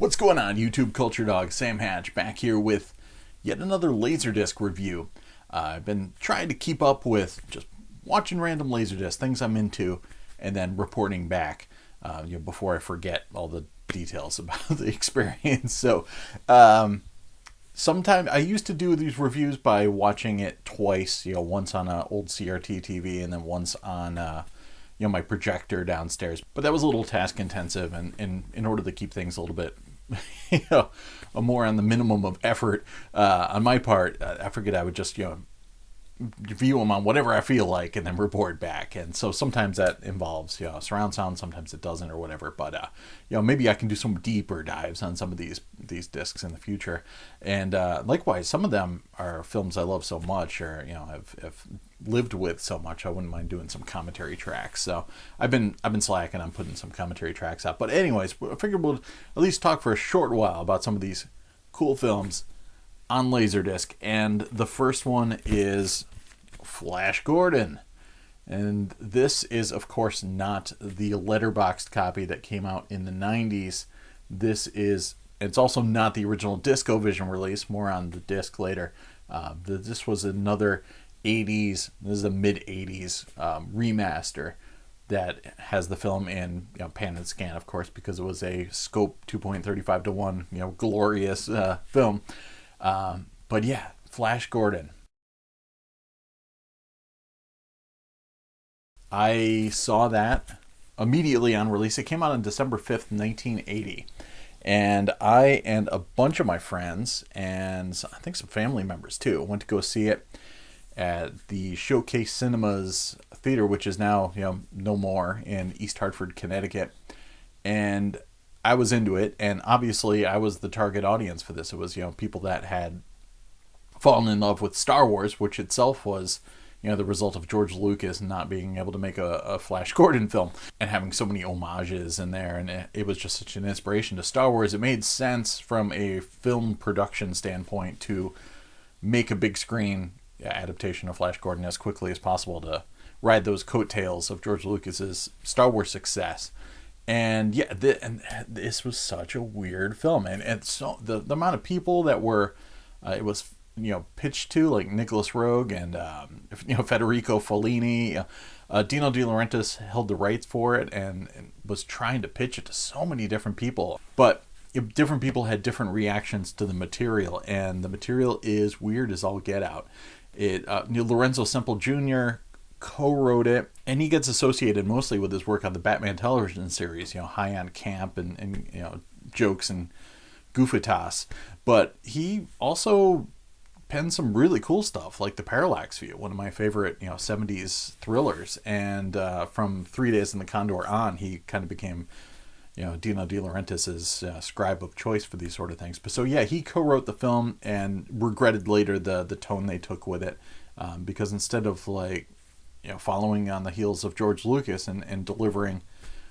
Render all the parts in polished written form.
What's going on, YouTube? Culturedog Sam Hatch back here with yet another LaserDisc review. I've been trying to keep up with just watching random LaserDisc, things I'm into, and then reporting back before I forget all the details about the experience. So sometimes I used to do these reviews by watching it twice, once on an old CRT TV and then once on my projector downstairs. But that was a little task intensive, and in order to keep things a little bit more on the minimum of effort on my part, I figured I would just view them on whatever I feel like and then report back. And so sometimes that involves surround sound, sometimes it doesn't or whatever. But maybe I can do some deeper dives on some of these discs in the future. And likewise, some of them are films I love so much, or have lived with so much, I wouldn't mind doing some commentary tracks. So I've been slacking on putting some commentary tracks out. But anyways, I figured we'll at least talk for a short while about some of these cool films on LaserDisc. And the first one is Flash Gordon. And this is, of course, not the letterboxed copy that came out in the 90s. It's also not the original DiscoVision release, more on the disc later. This was another 80s, this is a mid-80s remaster that has the film in pan and scan, of course, because it was a scope 2.35 to 1, glorious film. But yeah, Flash Gordon. I saw that immediately on release. It came out on December 5th, 1980. And I and a bunch of my friends, and I think some family members too, went to go see it at the Showcase Cinemas Theater, which is now no more, in East Hartford, Connecticut. And I was into it, and obviously I was the target audience for this. It was people that had fallen in love with Star Wars, which itself was the result of George Lucas not being able to make a Flash Gordon film and having so many homages in there. And it was just such an inspiration to Star Wars. It made sense from a film production standpoint to make a big screen adaptation of Flash Gordon as quickly as possible to ride those coattails of George Lucas's Star Wars success. And this was such a weird film. And so the amount of people that were, it was pitched to, like Nicholas Roeg and Federico Fellini. Dino De Laurentiis held the rights for it and was trying to pitch it to so many different people, but different people had different reactions to the material, and the material is weird as all get out. Lorenzo Semple Jr. co-wrote it, and he gets associated mostly with his work on the Batman television series, high on camp and jokes and goofitas, but he also penned some really cool stuff like The Parallax View, one of my favorite 70s thrillers, and from 3 Days in the Condor on, he kind of became Dino De Laurentiis' scribe of choice for these sort of things. But so yeah, he co-wrote the film and regretted later the tone they took with it, because instead of following on the heels of George Lucas and delivering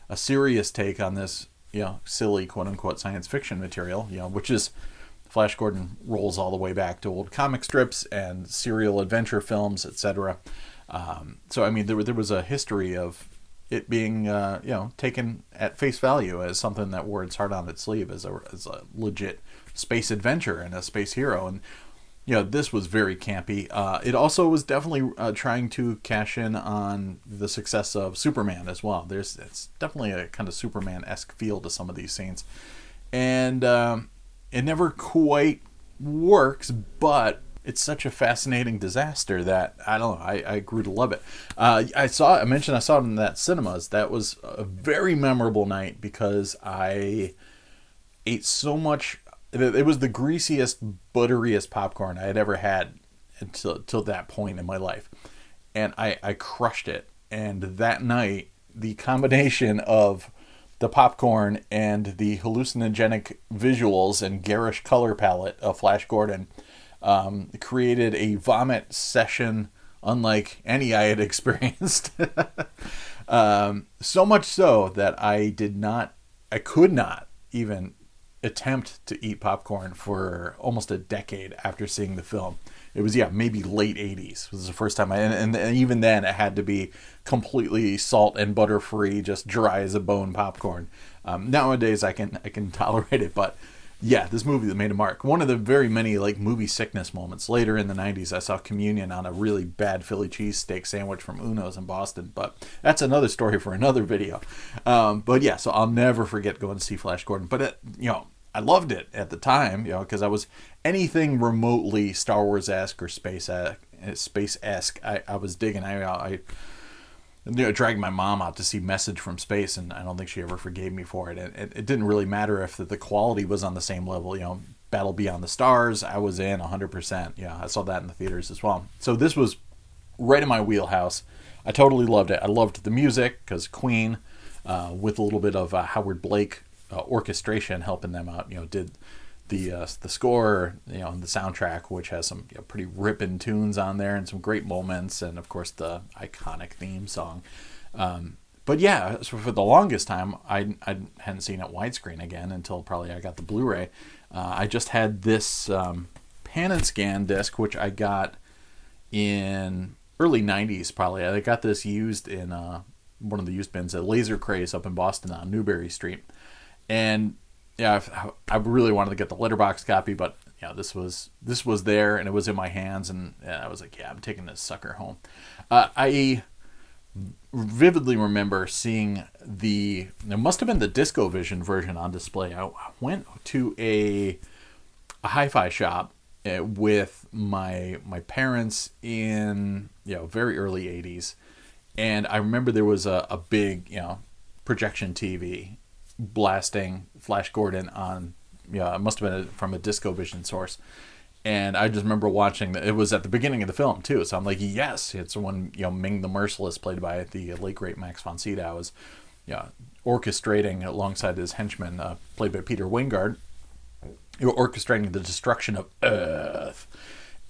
a serious take on this silly quote unquote science fiction material, which is Flash Gordon rolls all the way back to old comic strips and serial adventure films, etc. So I mean, there was a history of it being taken at face value as something that wore its heart on its sleeve as a legit space adventure and a space hero. And this was very campy. It also was definitely trying to cash in on the success of Superman as well. It's definitely a kind of Superman-esque feel to some of these scenes, and it never quite works, but it's such a fascinating disaster that I don't know. I grew to love it. I mentioned I saw it in that cinemas. That was a very memorable night because I ate so much. It was the greasiest, butteriest popcorn I had ever had until that point in my life, and I crushed it. And that night, the combination of the popcorn and the hallucinogenic visuals and garish color palette of Flash Gordon created a vomit session unlike any I had experienced. So much so that I could not even attempt to eat popcorn for almost a decade after seeing the film. It was, maybe late 80s. It was the first time and even then it had to be completely salt and butter free, just dry as a bone popcorn. Nowadays I can tolerate it, but yeah, this movie that made a mark. One of the very many like movie sickness moments. Later in the 90s, I saw Communion on a really bad Philly cheesesteak sandwich from Uno's in Boston, but that's another story for another video. But yeah, so I'll never forget going to see Flash Gordon. But I loved it at the time, because I was anything remotely Star Wars-esque or space-esque. I was digging. I dragged my mom out to see Message from Space, and I don't think she ever forgave me for it. It didn't really matter if the quality was on the same level. Battle Beyond the Stars, I was in 100%. Yeah, I saw that in the theaters as well. So this was right in my wheelhouse. I totally loved it. I loved the music because Queen, with a little bit of Howard Blake orchestration helping them out, did the score, and the soundtrack, which has some pretty ripping tunes on there and some great moments, and of course the iconic theme song. But yeah, so for the longest time, I hadn't seen it widescreen again until probably I got the Blu-ray. I just had this pan and scan disc, which I got in early 90s probably. I got this used in one of the used bins at Laser Craze up in Boston on Newberry Street. And yeah, I really wanted to get the letterboxed copy, but this was there and it was in my hands, and I was like, I'm taking this sucker home. I vividly remember seeing it must have been the DiscoVision version on display. I went to a hi-fi shop with my parents in very early 80s, and I remember there was a big projection TV blasting Flash Gordon on, it must have been from a DiscoVision source, and I just remember watching it was at the beginning of the film too, so I'm like, yes, it's when Ming the Merciless, played by the late great Max von Sydow, is orchestrating alongside his henchman, played by Peter Wingard, orchestrating the destruction of Earth.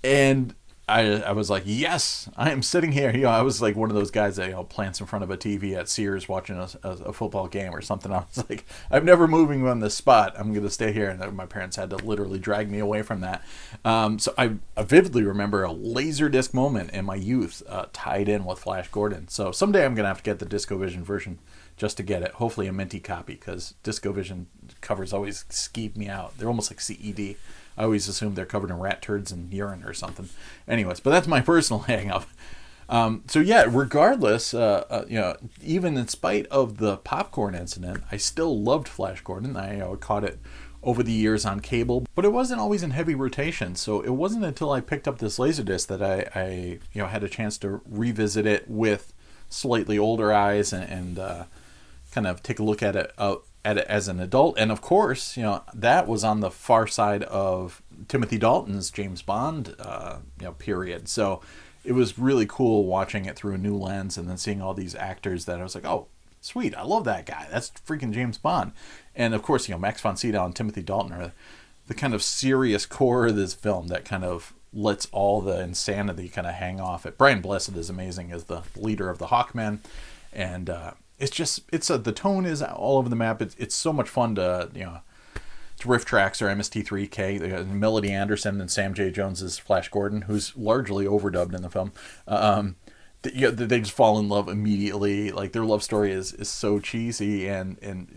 And I was like, yes, I am sitting here. I was like one of those guys that plants in front of a TV at Sears watching a football game or something. I was like, I'm never moving on this spot. I'm going to stay here. And my parents had to literally drag me away from that. So I vividly remember a LaserDisc moment in my youth tied in with Flash Gordon. So someday I'm going to have to get the DiscoVision version just to get it. Hopefully a minty copy, because DiscoVision covers always skeeve me out. They're almost like CED. I always assume they're covered in rat turds and urine or something. Anyways, but that's my personal hang up. So yeah, regardless, even in spite of the popcorn incident, I still loved Flash Gordon. I caught it over the years on cable, but it wasn't always in heavy rotation. So it wasn't until I picked up this LaserDisc that I had a chance to revisit it with slightly older eyes and kind of take a look at it as an adult. And of course, that was on the far side of Timothy Dalton's James Bond period. So it was really cool watching it through a new lens and then seeing all these actors that I was like, oh, sweet, I love that guy. That's freaking James Bond. And of course, Max von Sydow and Timothy Dalton are the kind of serious core of this film that kind of lets all the insanity kind of hang off it. Brian Blessed is amazing as the leader of the Hawkmen. And the tone is all over the map. It's so much fun to riff tracks or MST3K, Melody Anderson and Sam J. Jones's Flash Gordon, who's largely overdubbed in the film. They just fall in love immediately. Like, their love story is so cheesy, and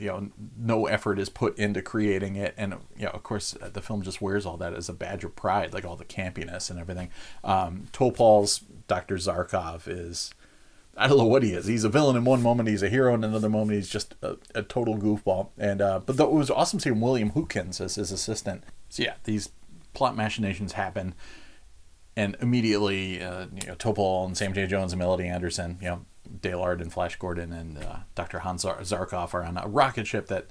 no effort is put into creating it. And of course, the film just wears all that as a badge of pride, like all the campiness and everything. Topol's Dr. Zarkov is, I don't know what he is. He's a villain in one moment, he's a hero in another moment, he's just a total goofball. And but it was awesome seeing William Hootkins as his assistant. So yeah, these plot machinations happen, and immediately Topol and Sam J. Jones and Melody Anderson, Dale Ard and Flash Gordon and Dr. Hans Zarkov are on a rocket ship that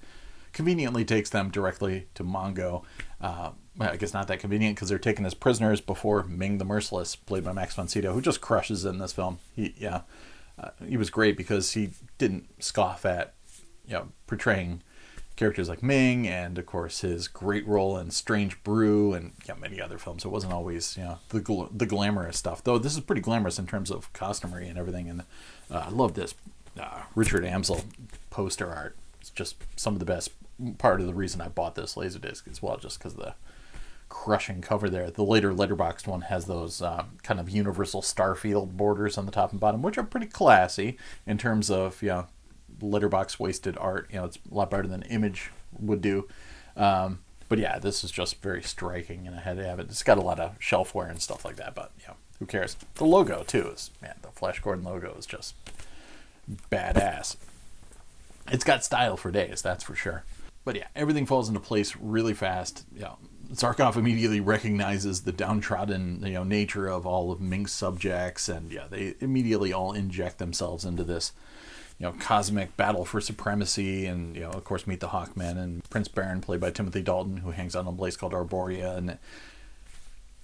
conveniently takes them directly to Mongo. I guess not that convenient, because they're taken as prisoners before Ming the Merciless, played by Max von Sydow, who just crushes in this film. He was great because he didn't scoff at portraying characters like Ming, and of course his great role in Strange Brew and many other films. It wasn't always the glamorous stuff, though this is pretty glamorous in terms of costumery and everything. And I love this Richard Amsel poster art. It's just some of the best part of the reason I bought this LaserDisc as well, just because of the crushing cover there. The later letterboxed one has those kind of universal Starfield borders on the top and bottom, which are pretty classy in terms of, letterbox wasted art. It's a lot better than Image would do. But yeah, this is just very striking, and I had to have it. It's got a lot of shelfware and stuff like that, but who cares? The logo too is, the Flash Gordon logo is just badass. It's got style for days, that's for sure. But yeah, everything falls into place really fast. Zarkov immediately recognizes the downtrodden, nature of all of Mink's subjects, and they immediately all inject themselves into this, cosmic battle for supremacy, and of course meet the Hawkmen and Prince Baron, played by Timothy Dalton, who hangs out on a place called Arborea, and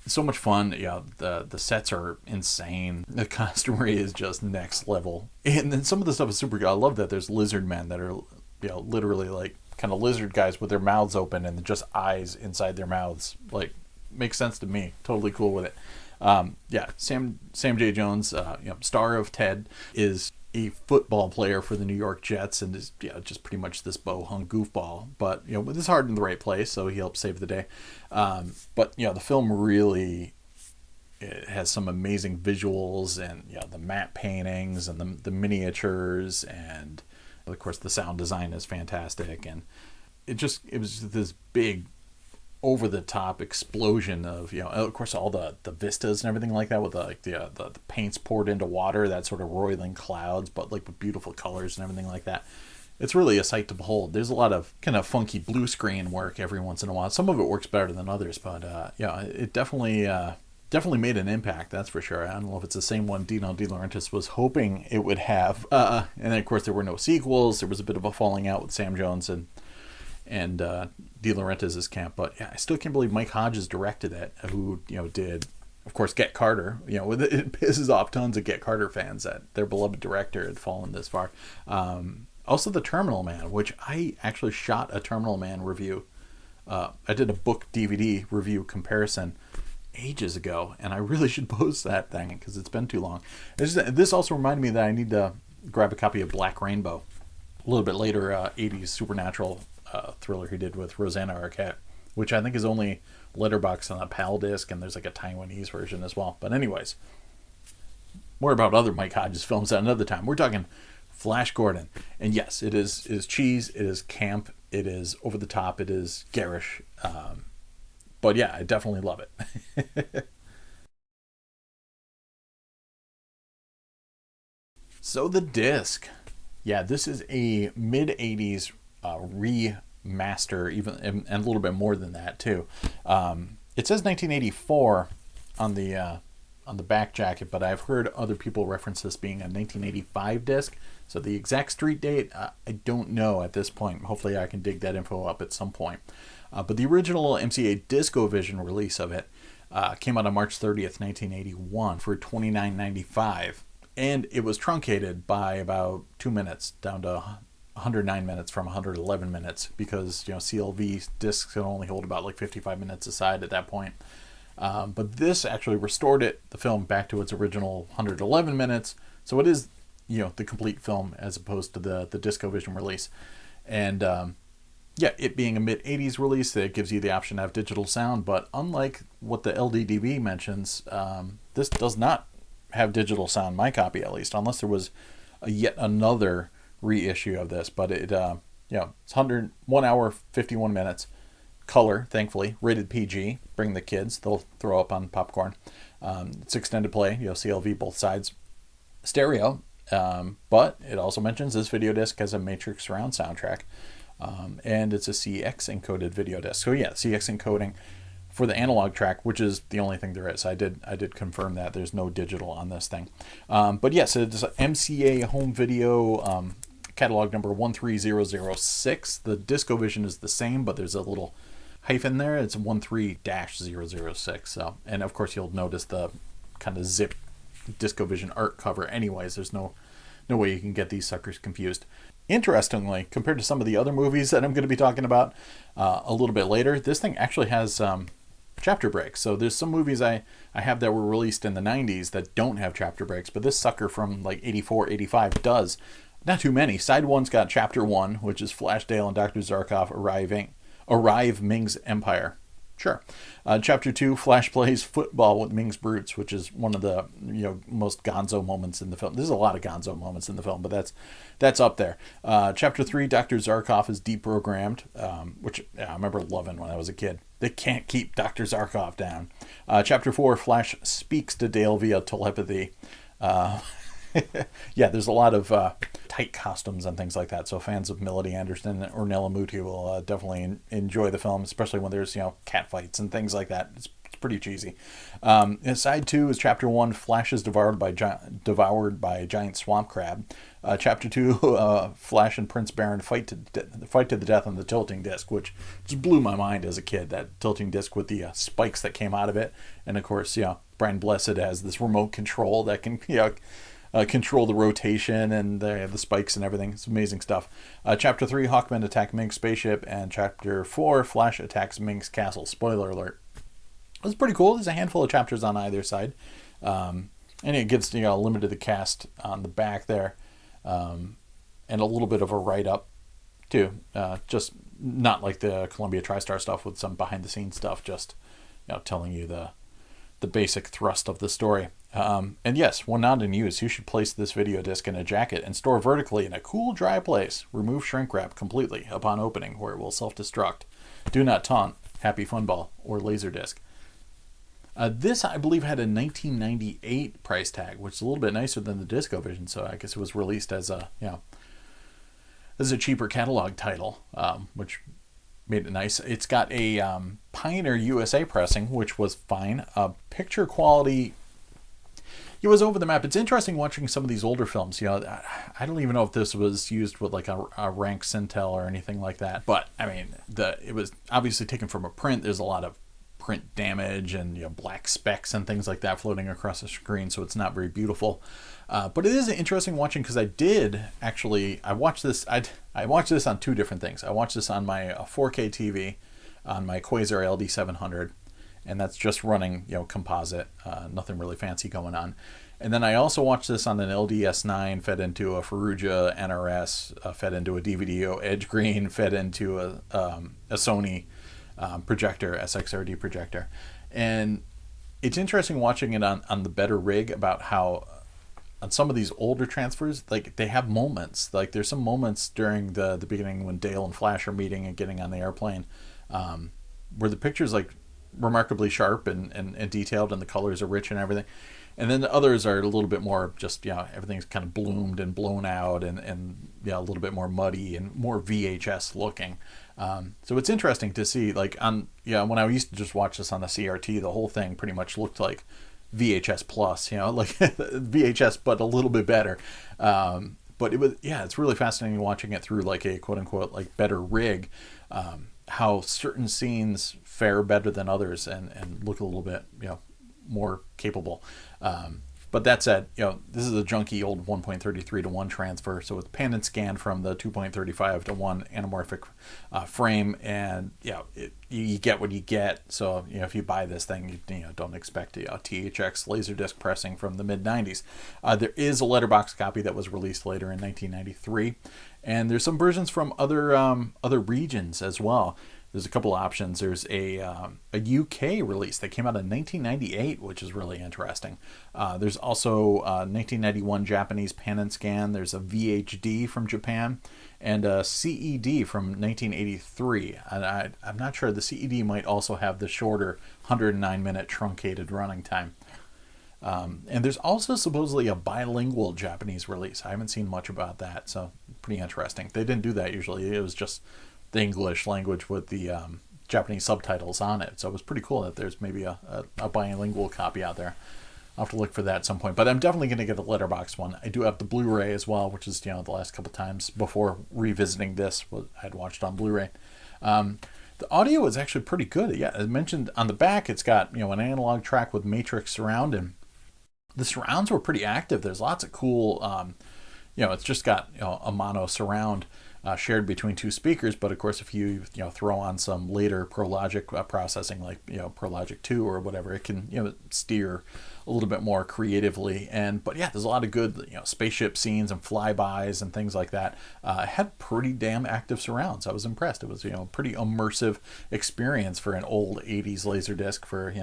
it's so much fun. The sets are insane. The costumery is just next level, and then some of the stuff is super good. I love that there's lizard men that are literally like kind of lizard guys with their mouths open and just eyes inside their mouths. Like, makes sense to me. Totally cool with it. Sam J. Jones, star of Ted, is a football player for the New York Jets, and is just pretty much this bow-hung goofball, but with his heart in the right place, so he helps save the day. But the film really, it has some amazing visuals, and the matte paintings and the miniatures, and of course the sound design is fantastic, and it was this big over-the-top explosion of of course all the vistas and everything like that, with the paints poured into water, that sort of roiling clouds, but like with beautiful colors and everything like that. It's really a sight to behold. There's a lot of kind of funky blue screen work every once in a while. Some of it works better than others, but it definitely made an impact, that's for sure. I don't know if it's the same one Dino De Laurentiis was hoping it would have. And then of course there were no sequels. There was a bit of a falling out with Sam Jones and De Laurentiis' camp, but I still can't believe Mike Hodges directed it, who did, of course, Get Carter. It pisses off tons of Get Carter fans that their beloved director had fallen this far. Also The Terminal Man, which I actually shot a Terminal Man review. I did a book DVD review comparison ages ago, and I really should post that thing because it's been too long. This also reminded me that I need to grab a copy of Black Rainbow, a little bit later 80s supernatural thriller he did with Rosanna Arquette, which I think is only letterboxed on a PAL disc, and there's like a Taiwanese version as well. But anyways, more about other Mike Hodges films at another time. We're talking Flash Gordon, and yes, it is cheese, it is camp, it is over the top, it is garish, but yeah, I definitely love it. So the disc, this is a mid-80s remaster, even, and a little bit more than that too. It says 1984 on the back jacket, but I've heard other people reference this being a 1985 disc. So the exact street date, I don't know at this point. Hopefully I can dig that info up at some point. But the original MCA DiscoVision release of it came out on March 30th, 1981 for $29.95. And it was truncated by about 2 minutes, down to 109 minutes from 111 minutes, because CLV discs can only hold about like 55 minutes aside at that point. But this actually restored the film back to its original 111 minutes, so it is the complete film as opposed to the DiscoVision release. And it being a mid-80s release, it gives you the option to have digital sound, but unlike what the LDDB mentions, this does not have digital sound, my copy at least, unless there was yet another reissue of this. But it's 1 hour 51 minutes, color, thankfully, rated PG. Bring the kids, they'll throw up on popcorn. It's extended play, CLV both sides, stereo, but it also mentions this video disc has a Matrix surround soundtrack, and it's a CX encoded video disc. So CX encoding for the analog track, which is the only thing there is. I did confirm that there's no digital on this thing. But yes, it's MCA Home Video, catalog number 13006. The DiscoVision is the same, but there's a little hyphen there. It's 13-006. So, and of course you'll notice the kind of zipped DiscoVision art cover anyways. There's no way you can get these suckers confused. Interestingly, compared to some of the other movies that I'm going to be talking about a little bit later, this thing actually has chapter breaks. So there's some movies I have that were released in the 90s that don't have chapter breaks, but this sucker from like 84, 85 does. Not too many. Side one's got Chapter 1, which is Flash, Dale, and Dr. Zarkov arrive Ming's Empire. Sure. Chapter 2, Flash plays football with Ming's brutes, which is one of the most gonzo moments in the film. There's a lot of gonzo moments in the film, but that's up there. Chapter 3, Dr. Zarkov is deprogrammed, which I remember loving when I was a kid. They can't keep Dr. Zarkov down. Chapter 4, Flash speaks to Dale via telepathy. Yeah, there's a lot of tight costumes and things like that. So fans of Melody Anderson or Nella Muti will definitely enjoy the film, especially when there's cat fights and things like that. It's pretty cheesy. Side 2 is Chapter 1. Flash is devoured by a giant swamp crab. Chapter 2, Flash and Prince Baron fight to the death on the tilting disc, which just blew my mind as a kid. That tilting disc with the spikes that came out of it, and of course, Brian Blessed has this remote control that can control the rotation and the spikes and everything. It's amazing stuff. Chapter 3, Hawkmen attack Ming's spaceship, and Chapter 4, Flash attacks Ming's castle. Spoiler alert. It's pretty cool. There's a handful of chapters on either side, and it gives a limit to the cast on the back there, and a little bit of a write-up too. Just not like the Columbia TriStar stuff with some behind-the-scenes stuff. Just telling you the basic thrust of the story. And yes, when not in use, you should place this video disc in a jacket and store vertically in a cool, dry place. Remove shrink wrap completely upon opening, where it will self-destruct. Do not taunt Happy Funball or LaserDisc. This, I believe, had a 1998 price tag, which is a little bit nicer than the DiscoVision, so I guess it was released as a cheaper catalog title, which made it nice. It's got a Pioneer USA pressing, which was fine. Picture quality, it was over the map. It's interesting watching some of these older films. I don't even know if this was used with like a rank Cintel or anything like that. But I mean, it was obviously taken from a print. There's a lot of print damage and black specks and things like that floating across the screen, so it's not very beautiful. But it is interesting watching, because I watched this. I watched this on two different things. I watched this on my 4K TV on my Quasar LD700, and that's just running composite, nothing really fancy going on. And then I also watched this on an LDS9 fed into a Faruja NRS, fed into a DVDO Edge Green, fed into a Sony projector, SXRD projector. And it's interesting watching it on the better rig about how on some of these older transfers, like they have moments, like there's some moments during the beginning when Dale and Flash are meeting and getting on the airplane, where the picture's like remarkably sharp and detailed, and the colors are rich and everything. And then the others are a little bit more just, everything's kind of bloomed and blown out and a little bit more muddy and more VHS looking. So it's interesting to see, like when I used to just watch this on the CRT, the whole thing pretty much looked like VHS plus, like VHS, but a little bit better. But it was, it's really fascinating watching it through like a quote unquote like better rig, how certain scenes fare better than others and look a little bit, more capable. But that said, this is a junky old 1.33 to 1 transfer, so it's pan and scan from the 2.35 to 1 anamorphic frame, and you get what you get. So if you buy this thing, you don't expect a THX LaserDisc pressing from the mid 90s. There is a letterboxed copy that was released later in 1993, and there's some versions from other regions as well. There's a couple options. There's a UK release that came out in 1998, which is really interesting. There's also 1991 Japanese pan and scan. There's a VHD from Japan and a CED from 1983. And I'm not sure. The CED might also have the shorter 109-minute truncated running time. And there's also supposedly a bilingual Japanese release. I haven't seen much about that, so pretty interesting. They didn't do that usually. It was just the English language with the Japanese subtitles on it. So it was pretty cool that there's maybe a bilingual copy out there. I'll have to look for that at some point. But I'm definitely going to get a letterbox one. I do have the Blu-ray as well, which is, the last couple times before revisiting this, I'd watched on Blu-ray. The audio is actually pretty good. Yeah, as mentioned on the back, it's got, an analog track with matrix surround, and the surrounds were pretty active. There's lots of cool, it's just got, a mono surround. shared between two speakers. But of course, if you throw on some later ProLogic processing, like ProLogic 2 or whatever, it can steer a little bit more creatively. But yeah, there's a lot of good spaceship scenes and flybys and things like that. It had pretty damn active surrounds. I was impressed. It was a pretty immersive experience for an old 80s Laserdisc. For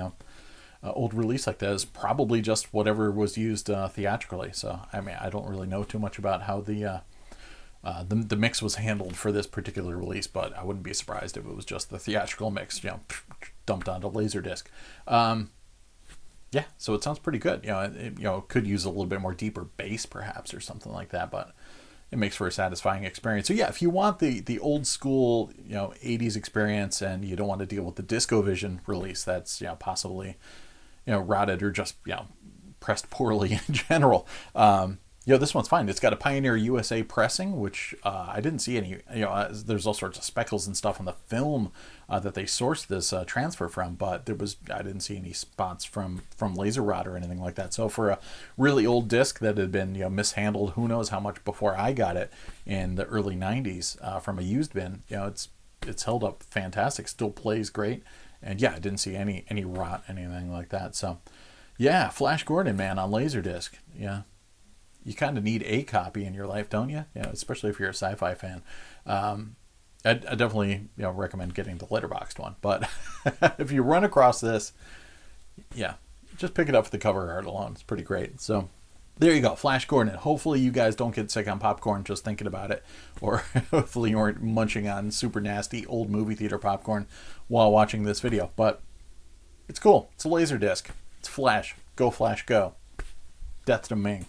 old release like that is probably just whatever was used theatrically. So I mean, I don't really know too much about how the mix was handled for this particular release, but I wouldn't be surprised if it was just the theatrical mix, dumped onto Laserdisc. Yeah, so it sounds pretty good. It could use a little bit more deeper bass perhaps or something like that, but it makes for a satisfying experience. So yeah, if you want the old school 80s experience and you don't want to deal with the DiscoVision release that's possibly rotted or just pressed poorly in general, this one's fine. It's got a Pioneer USA pressing, which I didn't see any. There's all sorts of speckles and stuff on the film that they sourced this transfer from, but I didn't see any spots from laser rot or anything like that. So for a really old disc that had been mishandled, who knows how much before I got it in the early '90s from a used bin, it's held up fantastic. Still plays great, and yeah, I didn't see any rot, anything like that. So yeah, Flash Gordon, man, on Laserdisc, yeah. You kind of need a copy in your life, don't you? Especially if you're a sci-fi fan. I definitely recommend getting the letterboxed one. But if you run across this, yeah, just pick it up for the cover art alone. It's pretty great. So there you go, Flash Gordon. Hopefully you guys don't get sick on popcorn just thinking about it, or hopefully you aren't munching on super nasty old movie theater popcorn while watching this video. But it's cool. It's a Laserdisc. It's Flash. Go Flash, go. Death to Ming.